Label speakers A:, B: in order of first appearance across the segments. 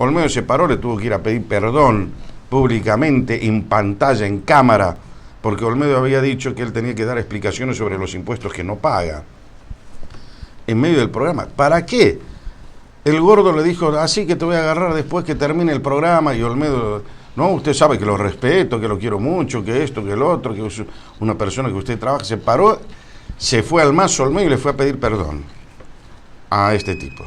A: Olmedo se paró, le tuvo que ir a pedir perdón públicamente, en pantalla, en cámara, porque Olmedo había dicho que él tenía que dar explicaciones sobre los impuestos que no paga. En medio del programa. ¿Para qué? El gordo le dijo, así que te voy a agarrar después que termine el programa, y Olmedo, no, usted sabe que lo respeto, que lo quiero mucho, que esto, que el otro, que es una persona que usted trabaja. Se paró, se fue al mazo Olmedo y le fue a pedir perdón a este tipo.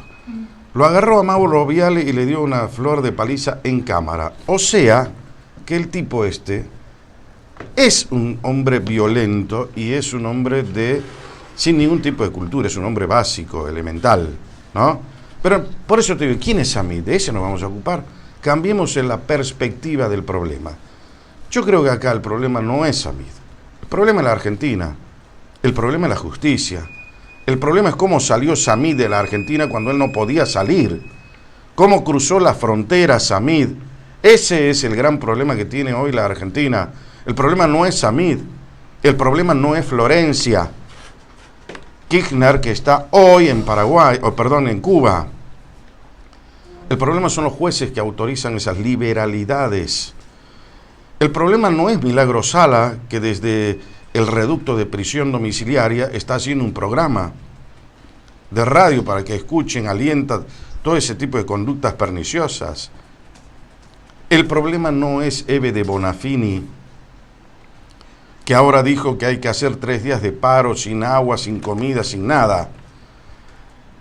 A: Lo agarró a Mauro Viale y le dio una flor de paliza en cámara. O sea, que el tipo este es un hombre violento y es un hombre sin ningún tipo de cultura, es un hombre básico, elemental, ¿no? Pero por eso te digo, ¿quién es Hamid? De ese nos vamos a ocupar. Cambiemos en la perspectiva del problema. Yo creo que acá el problema no es Hamid. El problema es la Argentina. El problema es la justicia. El problema es cómo salió Samid de la Argentina cuando él no podía salir. Cómo cruzó la frontera Samid. Ese es el gran problema que tiene hoy la Argentina. El problema no es Samid. El problema no es Florencia Kirchner, que está hoy en en Cuba. El problema son los jueces que autorizan esas liberalidades. El problema no es Milagro Sala, que desde el reducto de prisión domiciliaria está haciendo un programa de radio para que escuchen, alienta todo ese tipo de conductas perniciosas. El problema no es Eve de Bonafini, que ahora dijo que hay que hacer 3 días de paro, sin agua, sin comida, sin nada,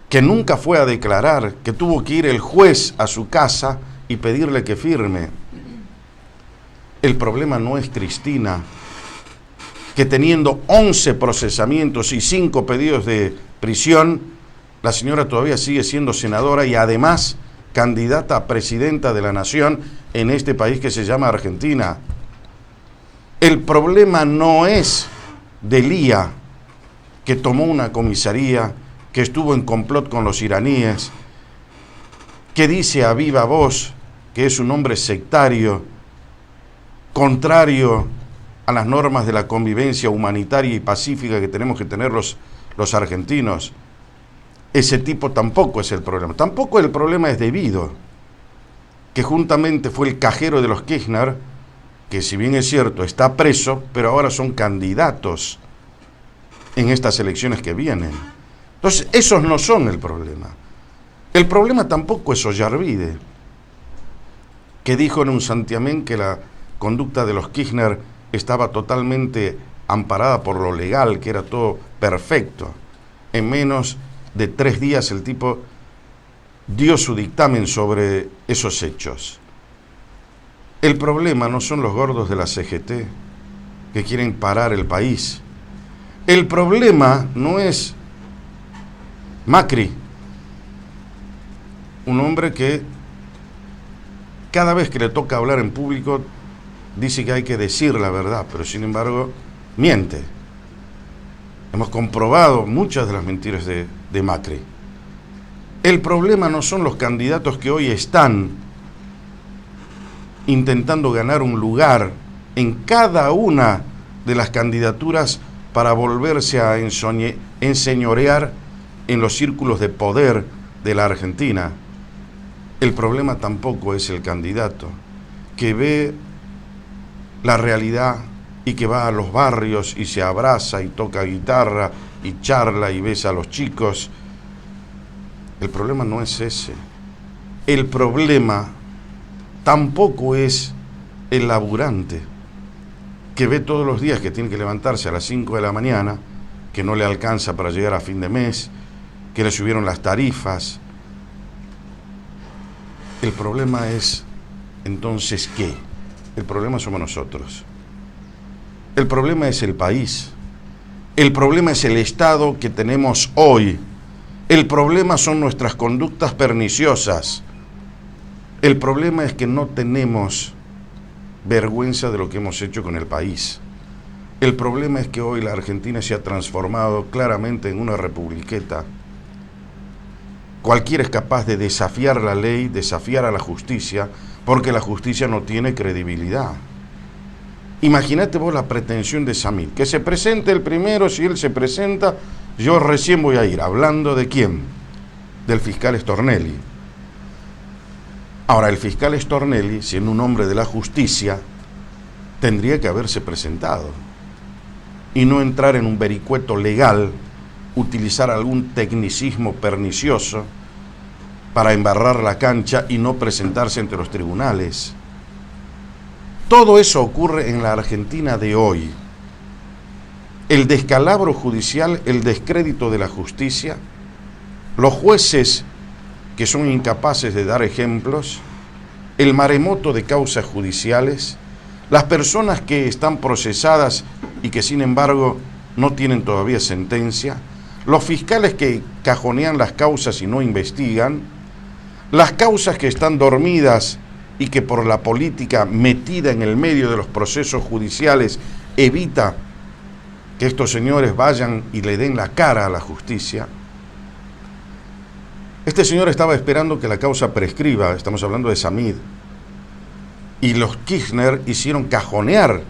A: que nunca fue a declarar, que tuvo que ir el juez a su casa y pedirle que firme. El problema no es Cristina, que teniendo 11 procesamientos y 5 pedidos de prisión, la señora todavía sigue siendo senadora y además candidata a presidenta de la nación en este país que se llama Argentina. El problema no es Delía, que tomó una comisaría, que estuvo en complot con los iraníes, que dice a viva voz que es un hombre sectario, contrario a las normas de la convivencia humanitaria y pacífica que tenemos que tener los argentinos. Ese tipo tampoco es el problema. Tampoco el problema es Debido, que juntamente fue el cajero de los Kirchner, que si bien es cierto está preso, pero ahora son candidatos en estas elecciones que vienen. Entonces, esos no son el problema. El problema tampoco es Ollarvide, que dijo en un santiamén que la conducta de los Kirchner estaba totalmente amparada por lo legal, que era todo perfecto. En menos de 3 días el tipo dio su dictamen sobre esos hechos. El problema no son los gordos de la CGT que quieren parar el país. El problema no es Macri, un hombre que cada vez que le toca hablar en público dice que hay que decir la verdad, pero sin embargo miente. Hemos comprobado muchas de las mentiras de Macri. El problema no son los candidatos que hoy están intentando ganar un lugar en cada una de las candidaturas para volverse a enseñorear en los círculos de poder de la Argentina. El problema tampoco es el candidato que ve la realidad y que va a los barrios y se abraza y toca guitarra y charla y besa a los chicos. El problema no es ese. El problema tampoco es el laburante que ve todos los días que tiene que levantarse a las 5 de la mañana, que no le alcanza para llegar a fin de mes, que le subieron las tarifas. El problema es, entonces, ¿qué? El problema somos nosotros. El problema es el país. El problema es el Estado que tenemos hoy. El problema son nuestras conductas perniciosas. El problema es que no tenemos vergüenza de lo que hemos hecho con el país. El problema es que hoy la Argentina se ha transformado claramente en una republiqueta. Cualquiera es capaz de desafiar la ley, desafiar a la justicia, porque la justicia no tiene credibilidad. Imagínate vos la pretensión de Samid, que se presente el primero. Si él se presenta, yo recién voy a ir. ¿Hablando de quién? Del fiscal Stornelli. Ahora, el fiscal Stornelli, siendo un hombre de la justicia, tendría que haberse presentado y no entrar en un vericueto legal, utilizar algún tecnicismo pernicioso para embarrar la cancha y no presentarse ante los tribunales. Todo eso ocurre en la Argentina de hoy. El descalabro judicial, el descrédito de la justicia, los jueces que son incapaces de dar ejemplos, el maremoto de causas judiciales, las personas que están procesadas y que sin embargo no tienen todavía sentencia, los fiscales que cajonean las causas y no investigan, las causas que están dormidas y que por la política metida en el medio de los procesos judiciales evita que estos señores vayan y le den la cara a la justicia. Este señor estaba esperando que la causa prescriba, estamos hablando de Samid, y los Kirchner hicieron cajonear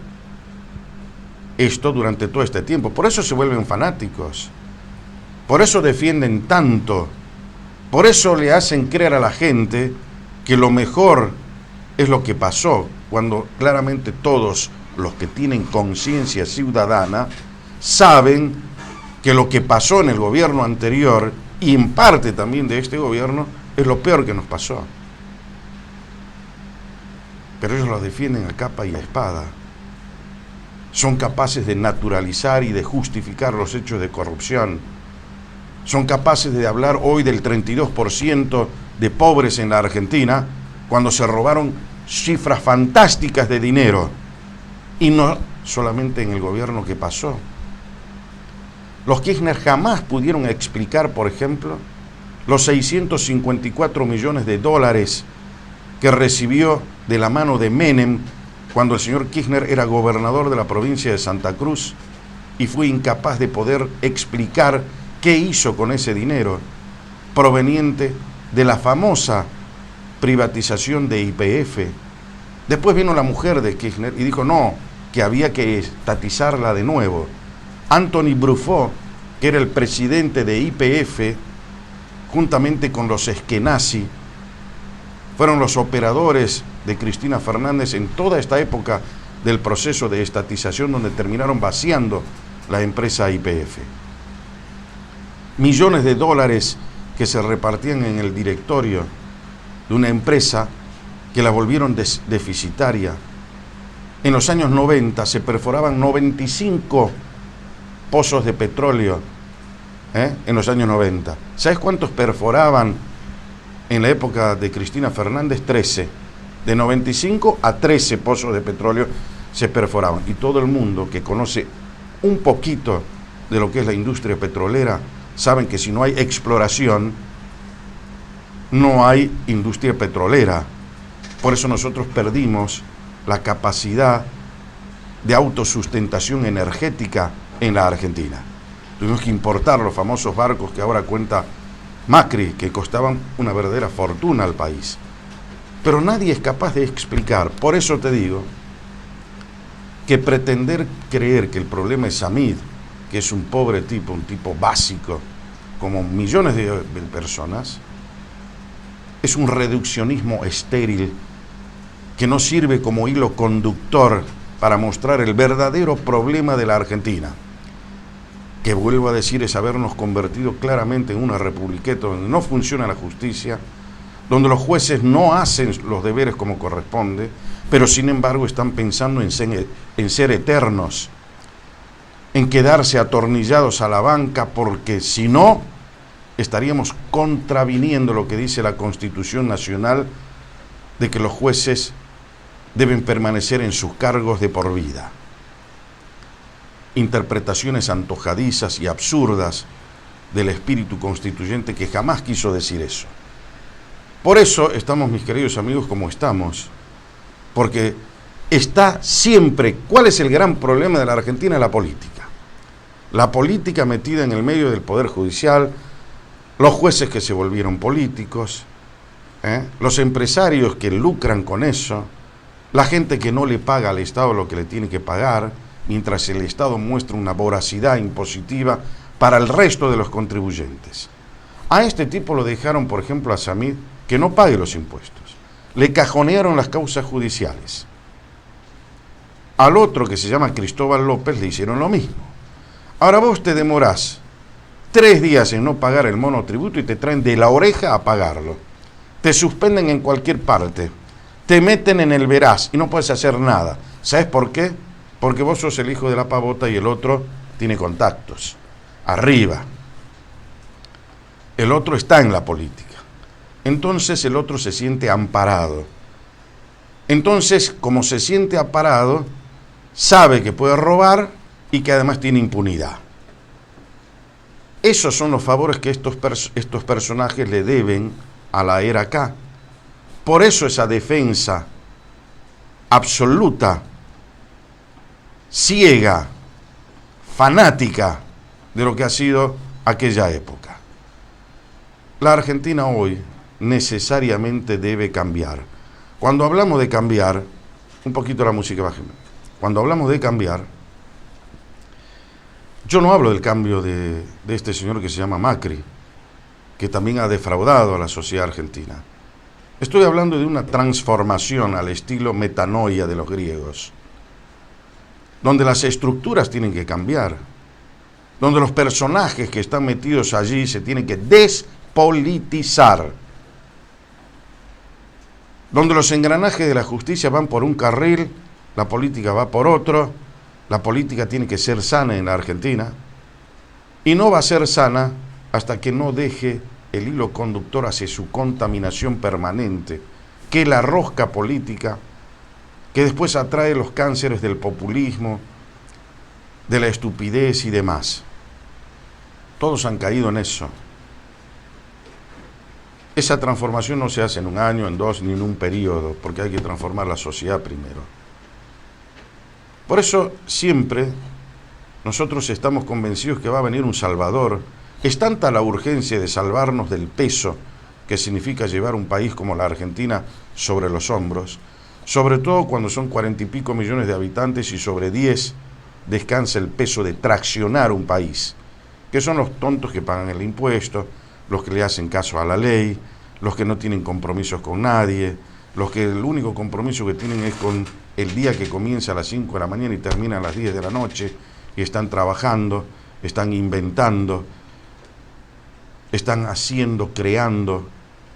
A: esto durante todo este tiempo. Por eso se vuelven fanáticos, por eso defienden tanto, por eso le hacen creer a la gente que lo mejor es lo que pasó, cuando claramente todos los que tienen conciencia ciudadana saben que lo que pasó en el gobierno anterior y en parte también de este gobierno es lo peor que nos pasó. Pero ellos lo defienden a capa y a espada. Son capaces de naturalizar y de justificar los hechos de corrupción. Son capaces de hablar hoy del 32% de pobres en la Argentina, cuando se robaron cifras fantásticas de dinero, y no solamente en el gobierno que pasó. Los Kirchner jamás pudieron explicar, por ejemplo, los 654 millones de dólares que recibió de la mano de Menem cuando el señor Kirchner era gobernador de la provincia de Santa Cruz y fue incapaz de poder explicar qué hizo con ese dinero proveniente de la famosa privatización de YPF. Después vino la mujer de Kirchner y dijo no, que había que estatizarla de nuevo. Anthony Bruffaut, que era el presidente de YPF, juntamente con los Eskenazi, fueron los operadores de Cristina Fernández en toda esta época del proceso de estatización, donde terminaron vaciando la empresa YPF. Millones de dólares que se repartían en el directorio de una empresa que la volvieron deficitaria. En los años 90 se perforaban 95 pozos de petróleo, en los años 90. ¿Sabes cuántos perforaban en la época de Cristina Fernández? 13. De 95 a 13 pozos de petróleo se perforaban. Y todo el mundo que conoce un poquito de lo que es la industria petrolera saben que si no hay exploración, no hay industria petrolera. Por eso nosotros perdimos la capacidad de autosustentación energética en la Argentina. Tuvimos que importar los famosos barcos que ahora cuenta Macri, que costaban una verdadera fortuna al país. Pero nadie es capaz de explicar. Por eso te digo que pretender creer que el problema es Samid, que es un pobre tipo, un tipo básico, como millones de personas, es un reduccionismo estéril que no sirve como hilo conductor para mostrar el verdadero problema de la Argentina, que vuelvo a decir es habernos convertido claramente en una republiqueta donde no funciona la justicia, donde los jueces no hacen los deberes como corresponde, pero sin embargo están pensando en ser eternos, en quedarse atornillados a la banca, porque si no, estaríamos contraviniendo lo que dice la Constitución Nacional de que los jueces deben permanecer en sus cargos de por vida. Interpretaciones antojadizas y absurdas del espíritu constituyente que jamás quiso decir eso. Por eso estamos, mis queridos amigos, como estamos, porque está siempre, ¿cuál es el gran problema de la Argentina? La política. La política metida en el medio del Poder Judicial, los jueces que se volvieron políticos, los empresarios que lucran con eso, la gente que no le paga al Estado lo que le tiene que pagar, mientras el Estado muestra una voracidad impositiva para el resto de los contribuyentes. A este tipo lo dejaron, por ejemplo, a Samid, que no pague los impuestos. le cajonearon las causas judiciales. Al otro, que se llama Cristóbal López, le hicieron lo mismo. Ahora vos te demorás 3 días en no pagar el monotributo y te traen de la oreja a pagarlo. Te suspenden en cualquier parte, te meten en el veraz y no puedes hacer nada. ¿Sabes por qué? Porque vos sos el hijo de la pavota y el otro tiene contactos. Arriba. El otro está en la política. Entonces el otro se siente amparado. Entonces, como se siente amparado, sabe que puede robar y que además tiene impunidad. Esos son los favores que estos personajes le deben a la era K. Por eso esa defensa absoluta, ciega, fanática de lo que ha sido aquella época. La Argentina hoy necesariamente debe cambiar. Cuando hablamos de cambiar, un poquito la música, bájeme. Cuando hablamos de cambiar, yo no hablo del cambio de este señor que se llama Macri, que también ha defraudado a la sociedad argentina. Estoy hablando de una transformación al estilo metanoia de los griegos, donde las estructuras tienen que cambiar, donde los personajes que están metidos allí se tienen que despolitizar, donde los engranajes de la justicia van por un carril, la política va por otro. La política tiene que ser sana en la Argentina y no va a ser sana hasta que no deje el hilo conductor hacia su contaminación permanente, que es la rosca política, que después atrae los cánceres del populismo, de la estupidez y demás. Todos han caído en eso. Esa transformación no se hace en 1 año, en 2, ni en un periodo, porque hay que transformar la sociedad primero. Por eso siempre nosotros estamos convencidos que va a venir un Salvador. Es tanta la urgencia de salvarnos del peso que significa llevar un país como la Argentina sobre los hombros, sobre todo cuando son 40 y pico millones de habitantes y sobre 10 descansa el peso de traccionar un país, que son los tontos que pagan el impuesto, los que le hacen caso a la ley, los que no tienen compromisos con nadie, los que el único compromiso que tienen es con el día que comienza a las 5 de la mañana y termina a las 10 de la noche, y están trabajando, están inventando, están haciendo, creando,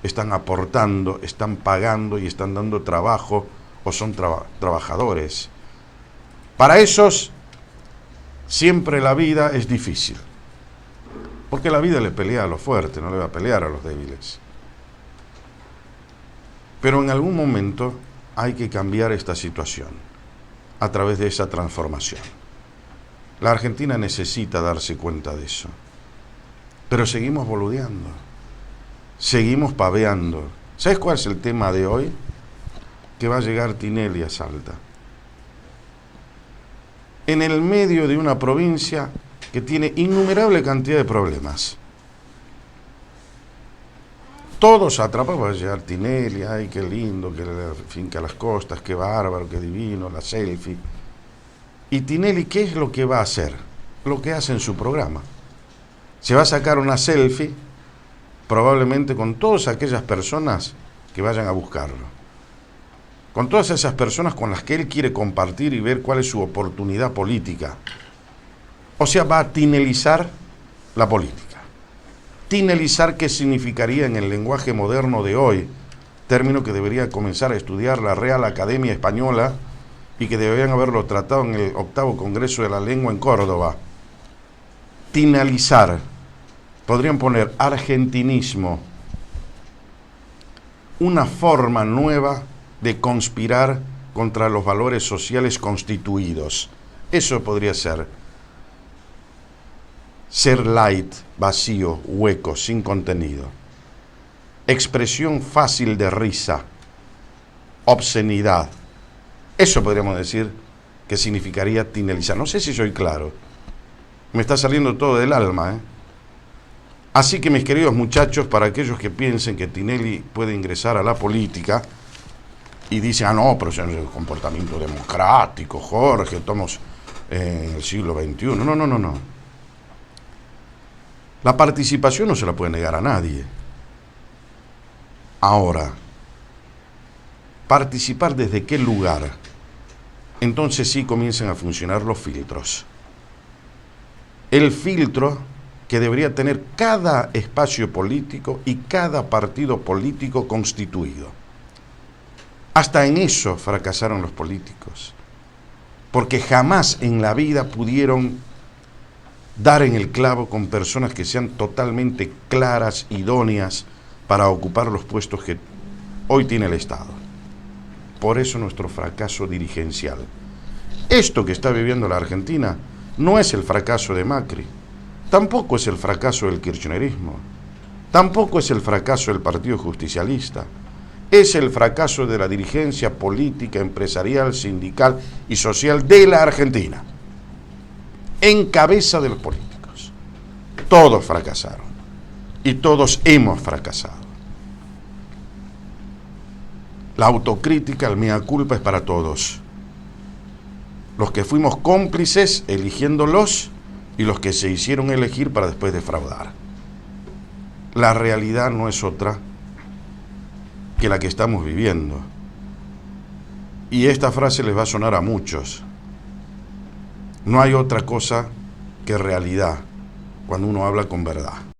A: están aportando, están pagando y están dando trabajo o son trabajadores. Para esos siempre la vida es difícil, porque la vida le pelea a los fuertes, no le va a pelear a los débiles. Pero en algún momento hay que cambiar esta situación a través de esa transformación. La Argentina necesita darse cuenta de eso. Pero seguimos boludeando, seguimos paveando. ¿Sabes cuál es el tema de hoy? Que va a llegar Tinelli a Salta. En el medio de una provincia que tiene innumerable cantidad de problemas. Todos atrapados, va a llegar Tinelli, ay, qué lindo, que le finca las costas, qué bárbaro, qué divino, la selfie. Y Tinelli, ¿qué es lo que va a hacer? Lo que hace en su programa. Se va a sacar una selfie, probablemente con todas aquellas personas que vayan a buscarlo. Con todas esas personas con las que él quiere compartir y ver cuál es su oportunidad política. O sea, va a tinelizar la política. Tinelizar, ¿qué significaría en el lenguaje moderno de hoy? Término que debería comenzar a estudiar la Real Academia Española y que deberían haberlo tratado en el 8º Congreso de la Lengua en Córdoba. Tinalizar. Podrían poner argentinismo. Una forma nueva de conspirar contra los valores sociales constituidos. Eso podría ser. Ser light, vacío, hueco, sin contenido. Expresión fácil de risa. Obscenidad. Eso podríamos decir que significaría tinelizar. No sé si soy claro. Me está saliendo todo del alma, ¿eh? Así que, mis queridos muchachos, para aquellos que piensen que Tinelli puede ingresar a la política y dicen, ah, no, pero es un comportamiento democrático, Jorge, estamos en el siglo XXI. No. La participación no se la puede negar a nadie. Ahora, participar desde qué lugar, entonces sí comienzan a funcionar los filtros. El filtro que debería tener cada espacio político y cada partido político constituido. Hasta en eso fracasaron los políticos, porque jamás en la vida pudieron dar en el clavo con personas que sean totalmente claras, idóneas para ocupar los puestos que hoy tiene el Estado. Por eso nuestro fracaso dirigencial. Esto que está viviendo la Argentina no es el fracaso de Macri, tampoco es el fracaso del kirchnerismo, tampoco es el fracaso del Partido Justicialista, es el fracaso de la dirigencia política, empresarial, sindical y social de la Argentina, en cabeza de los políticos. Todos fracasaron y todos hemos fracasado. La autocrítica, el mea culpa es para todos. Los que fuimos cómplices eligiéndolos y los que se hicieron elegir para después defraudar. La realidad no es otra que la que estamos viviendo. Y esta frase les va a sonar a muchos. No hay otra cosa que realidad cuando uno habla con verdad.